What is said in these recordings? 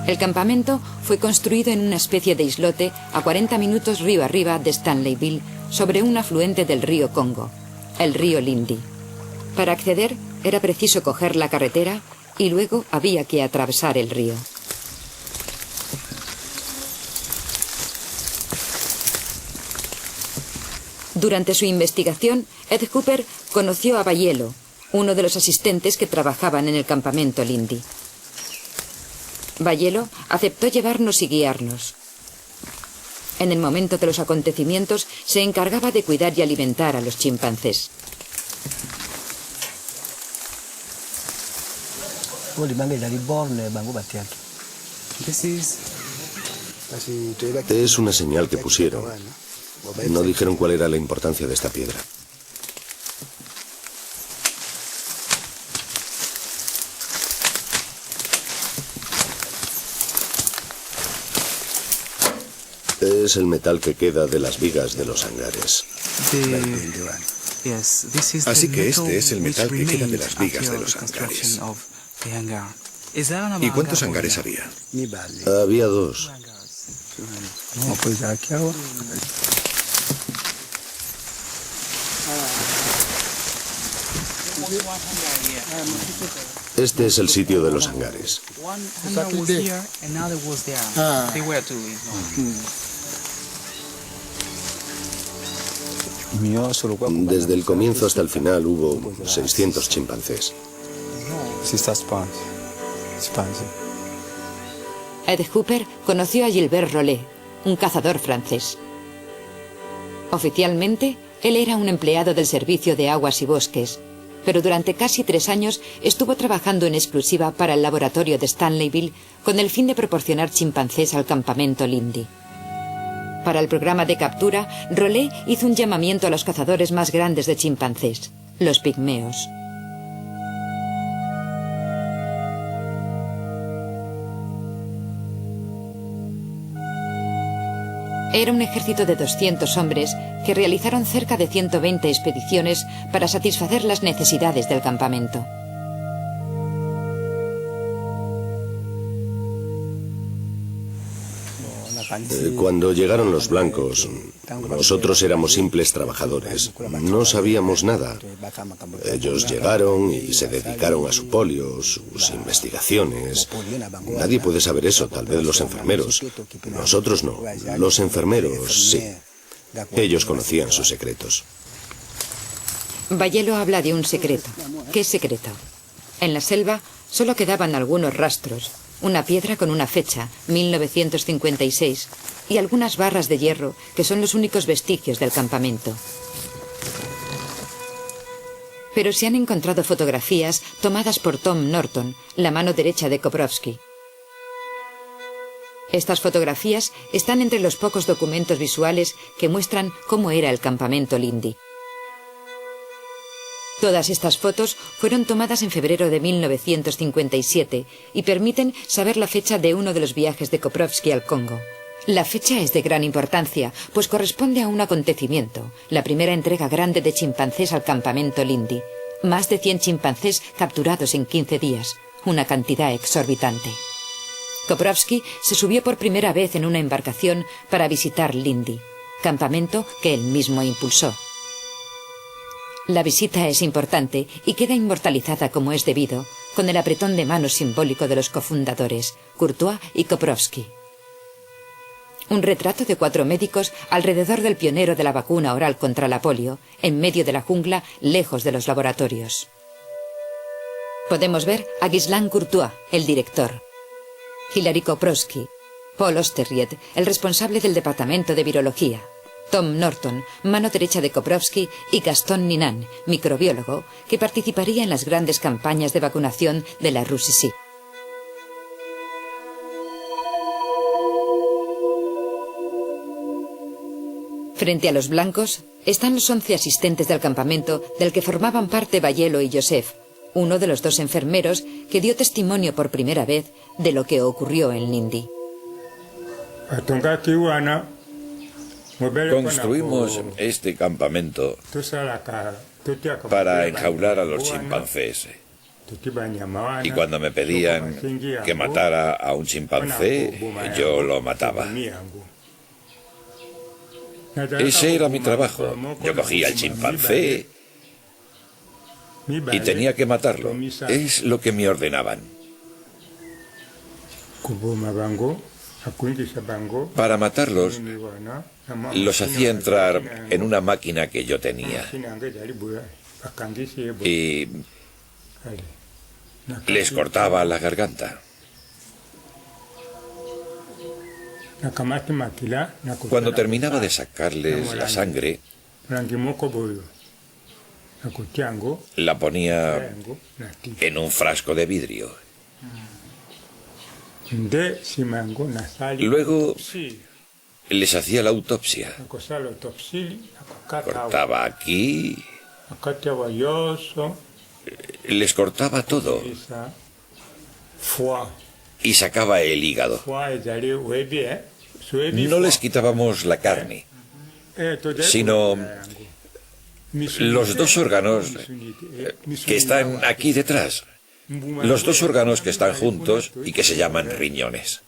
El campamento fue construido en una especie de islote a 40 minutos río arriba de Stanleyville, sobre un afluente del río Congo, el río Lindi. Para acceder era preciso coger la carretera y luego había que atravesar el río. Durante su investigación, Ed Cooper conoció a Bayelo, uno de los asistentes que trabajaban en el campamento Lindi. Bayelo aceptó llevarnos y guiarnos. En el momento de los acontecimientos se encargaba de cuidar y alimentar a los chimpancés. Es una señal que pusieron. No dijeron cuál era la importancia de esta piedra. Es el metal que queda de las vigas de los hangares. Así que este es el metal que queda de las vigas de los hangares. ¿Y cuántos hangares había? Había 2. Este es el sitio de los hangares. Desde el comienzo hasta el final hubo 600 chimpancés. Ed Cooper conoció a Gilbert Rollet, un cazador francés. Oficialmente, él era un empleado del Servicio de Aguas y Bosques, pero durante casi 3 años estuvo trabajando en exclusiva para el laboratorio de Stanleyville con el fin de proporcionar chimpancés al campamento Lindi. Para el programa de captura, Rollet hizo un llamamiento a los cazadores más grandes de chimpancés, los pigmeos. Era un ejército de 200 hombres que realizaron cerca de 120 expediciones para satisfacer las necesidades del campamento. Cuando llegaron los blancos, nosotros éramos simples trabajadores. No sabíamos nada. Ellos llegaron y se dedicaron a su polio, sus investigaciones. Nadie puede saber eso, tal vez los enfermeros. Nosotros no. Los enfermeros, sí. Ellos conocían sus secretos. Bayelo habla de un secreto. ¿Qué secreto? En la selva solo quedaban algunos rastros. Una piedra con una fecha, 1956, y algunas barras de hierro, que son los únicos vestigios del campamento. Pero se han encontrado fotografías tomadas por Tom Norton, la mano derecha de Koprowski. Estas fotografías están entre los pocos documentos visuales que muestran cómo era el campamento Lindi. Todas estas fotos fueron tomadas en febrero de 1957 y permiten saber la fecha de uno de los viajes de Koprowski al Congo. La fecha es de gran importancia, pues corresponde a un acontecimiento, la primera entrega grande de chimpancés al campamento Lindi. Más de 100 chimpancés capturados en 15 días, una cantidad exorbitante. Koprowski se subió por primera vez en una embarcación para visitar Lindi, campamento que él mismo impulsó. La visita es importante y queda inmortalizada como es debido, con el apretón de manos simbólico de los cofundadores, Courtois y Koprowski. Un retrato de 4 médicos alrededor del pionero de la vacuna oral contra la polio, en medio de la jungla, lejos de los laboratorios. Podemos ver a Ghislain Courtois, el director, Hilary Koprowski, Paul Osterried, el responsable del departamento de virología, Tom Norton, mano derecha de Koprowski, y Gaston Ninan, microbiólogo, que participaría en las grandes campañas de vacunación de la RUSICI. Frente a los blancos están los 11 asistentes del campamento del que formaban parte Bayelo y Joseph, uno de los 2 enfermeros que dio testimonio por primera vez de lo que ocurrió en Lindi. Construimos este campamento para enjaular a los chimpancés. Y cuando me pedían que matara a un chimpancé, yo lo mataba. Ese era mi trabajo. Yo cogía al chimpancé y tenía que matarlo. Es lo que me ordenaban. Para matarlos, los hacía entrar en una máquina que yo tenía y les cortaba la garganta. Cuando terminaba de sacarles la sangre, la ponía en un frasco de vidrio. Luego les hacía la autopsia. Cortaba aquí, les cortaba todo y sacaba el hígado. No les quitábamos la carne, sino los dos órganos que están aquí detrás. Los dos órganos que están juntos y que se llaman riñones.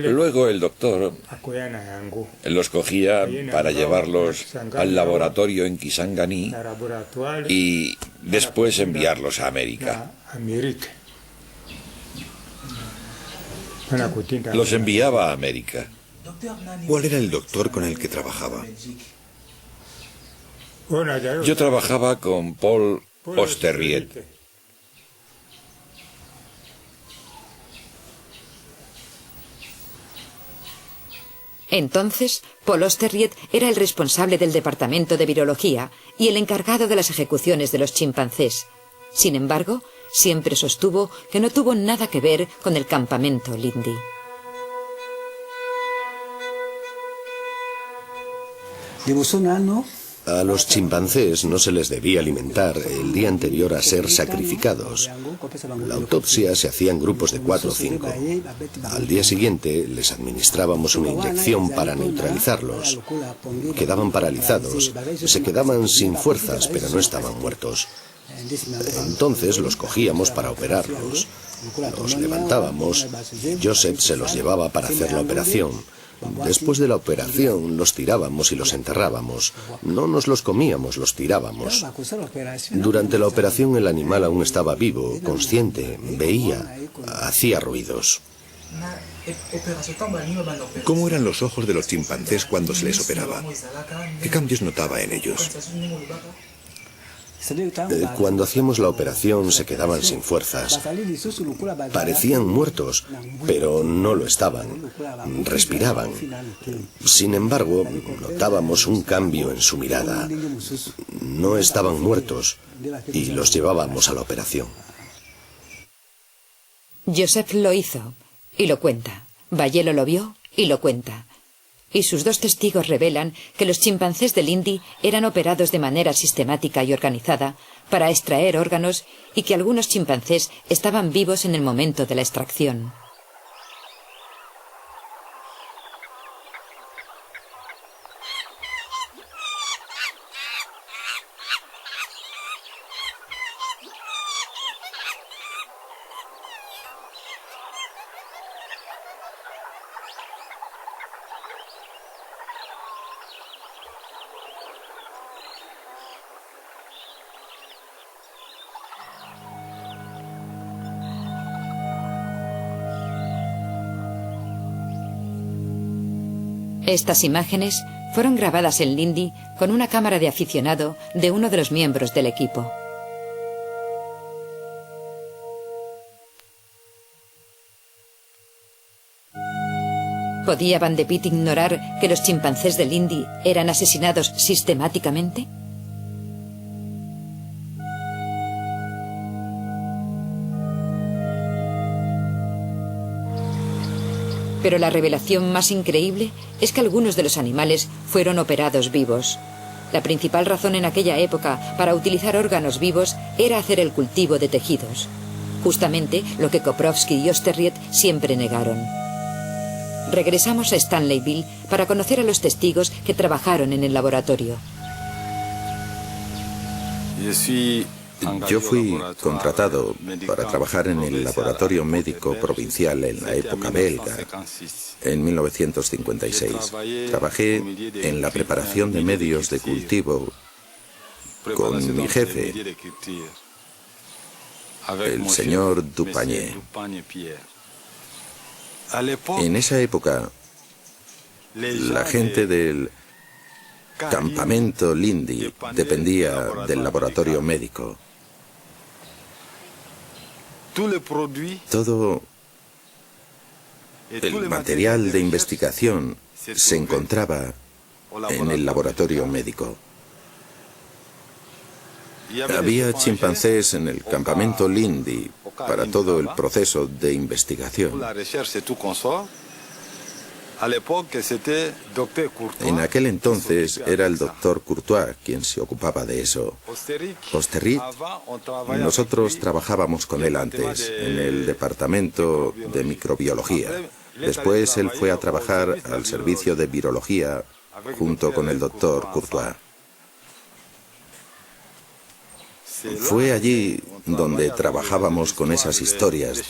Luego el doctor los cogía para llevarlos al laboratorio en Kisangani y después enviarlos a América. Los enviaba a América. ¿Cuál era el doctor con el que trabajaba? Yo trabajaba con Paul Osterried. Entonces, Paul Osterried era el responsable del departamento de virología y el encargado de las ejecuciones de los chimpancés. Sin embargo, siempre sostuvo que no tuvo nada que ver con el campamento Lindy. A los chimpancés no se les debía alimentar el día anterior a ser sacrificados. La autopsia se hacía en grupos de 4 o 5. Al día siguiente les administrábamos una inyección para neutralizarlos. Quedaban paralizados, se quedaban sin fuerzas, pero no estaban muertos. Entonces los cogíamos para operarlos. Los levantábamos y Joseph se los llevaba para hacer la operación. Después de la operación los tirábamos y los enterrábamos. No nos los comíamos, los tirábamos. Durante la operación el animal aún estaba vivo, consciente, veía, hacía ruidos. ¿Cómo eran los ojos de los chimpancés cuando se les operaba? ¿Qué cambios notaba en ellos? Cuando hacíamos la operación se quedaban sin fuerzas. Parecían muertos, pero no lo estaban. Respiraban. Sin embargo, notábamos un cambio en su mirada. No estaban muertos y los llevábamos a la operación. Joseph lo hizo y lo cuenta. Bayelo lo vio y lo cuenta. Y sus dos testigos revelan que los chimpancés del Lindy eran operados de manera sistemática y organizada para extraer órganos y que algunos chimpancés estaban vivos en el momento de la extracción. Estas imágenes fueron grabadas en Lindy con una cámara de aficionado de uno de los miembros del equipo. ¿Podía Van de Pitt ignorar que los chimpancés de Lindy eran asesinados sistemáticamente? Pero la revelación más increíble es que algunos de los animales fueron operados vivos. La principal razón en aquella época para utilizar órganos vivos era hacer el cultivo de tejidos. Justamente lo que Koprovsky y Osterried siempre negaron. Regresamos a Stanleyville para conocer a los testigos que trabajaron en el laboratorio. Yo fui contratado para trabajar en el laboratorio médico provincial en la época belga, en 1956. Trabajé en la preparación de medios de cultivo con mi jefe, el señor Dupagné. En esa época, la gente del campamento Lindy dependía del laboratorio médico. Todo el material de investigación se encontraba en el laboratorio médico. Había chimpancés en el campamento Lindy para todo el proceso de investigación. En aquel entonces era el doctor Courtois quien se ocupaba de eso. Osterried, nosotros trabajábamos con él antes, en el departamento de microbiología. Después él fue a trabajar al servicio de virología junto con el doctor Courtois. Fue allí donde trabajábamos con esas historias de